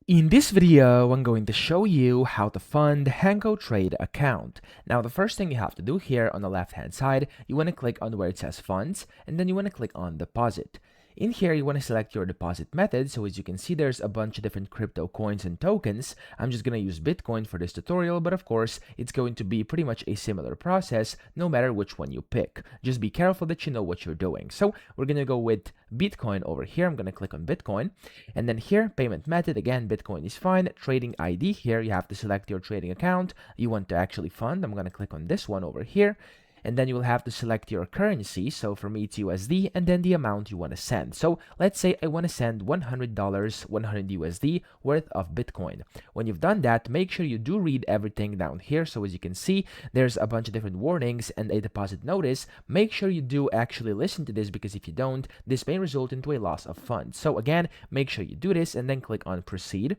In this video, I'm going to show you how to fund Hankotrade account. Now, the first thing you have to do here on the left-hand side, you want to click on where it says funds, and then you want to click on deposit. In here, you want to select your deposit method. So as you can see, there's a bunch of different crypto coins and tokens. I'm just going to use Bitcoin for this tutorial, but of course, it's going to be pretty much a similar process no matter which one you pick. Just be careful that you know what you're doing. So we're going to go with Bitcoin over here. I'm going to click on Bitcoin, and then here, payment method, again, Bitcoin is fine. Trading ID here, you have to select your trading account you want to actually fund. I'm going to click on this one over here. And then you will have to select your currency. So for me, it's USD, and then the amount you want to send. So let's say I want to send $100, 100 USD worth of Bitcoin. When you've done that, make sure you do read everything down here. So as you can see, there's a bunch of different warnings and a deposit notice. Make sure you do actually listen to this, because if you don't, this may result into a loss of funds. So again, make sure you do this and then click on proceed.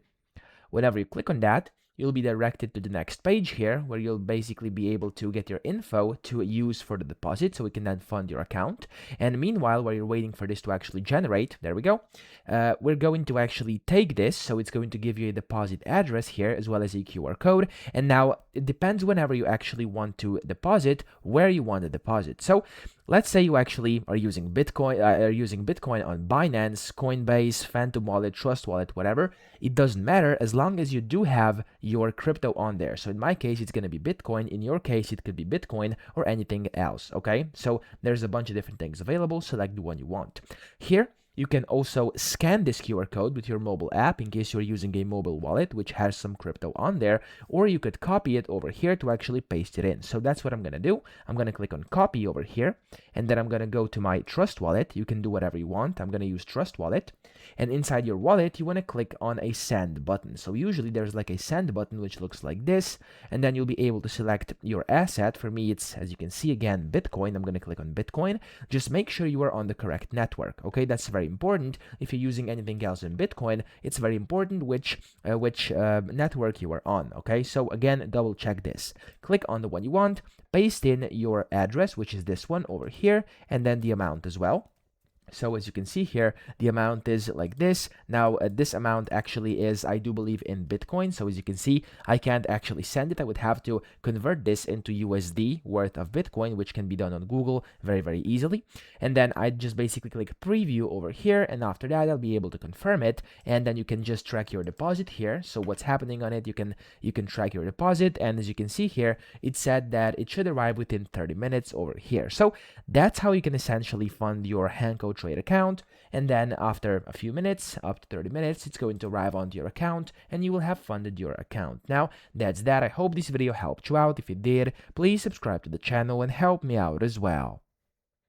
Whenever you click on that, you'll be directed to the next page here, where you'll basically be able to get your info to use for the deposit, so we can then fund your account. And meanwhile, while you're waiting for this to actually generate, there we go, we're going to actually take this. So it's going to give you a deposit address here, as well as a QR code. And now it depends whenever you actually want to deposit, where you want to deposit. So let's say you actually are using Bitcoin, on Binance, Coinbase, Phantom Wallet, Trust Wallet, whatever. It doesn't matter as long as you do have your crypto on there. So in my case, it's going to be Bitcoin. In your case, it could be Bitcoin or anything else. Okay, so there's a bunch of different things available. Select the one you want. Here, you can also scan this QR code with your mobile app in case you're using a mobile wallet which has some crypto on there, or you could copy it over here to actually paste it in. So that's what I'm going to do. I'm going to click on copy over here, and then I'm going to go to my Trust Wallet. You can do whatever you want. I'm going to use Trust Wallet, and inside your wallet, you want to click on a send button. So usually there's like a send button which looks like this, and then you'll be able to select your asset. For me, it's, as you can see, again, Bitcoin. I'm going to click on Bitcoin. Just make sure you are on the correct network. Okay, that's very important. If you're using anything else in Bitcoin, it's very important which network you are on. Okay, so again, double check this. Click on the one you want, paste in your address, which is this one over here, and then the amount as well. So as you can see here, the amount is like this. Now, this amount actually is, I do believe, in Bitcoin. So as you can see, I can't actually send it. I would have to convert this into USD worth of Bitcoin, which can be done on Google very, very easily. And then I just basically click preview over here. And after that, I'll be able to confirm it. And then you can just track your deposit here. So what's happening on it, you can track your deposit. And as you can see here, it said that it should arrive within 30 minutes over here. So that's how you can essentially fund your Hankotrade account, and then after a few minutes, up to 30 minutes, it's going to arrive onto your account and you will have funded your account. Now, that's that. I hope this video helped you out. If it did, please subscribe to the channel and help me out as well.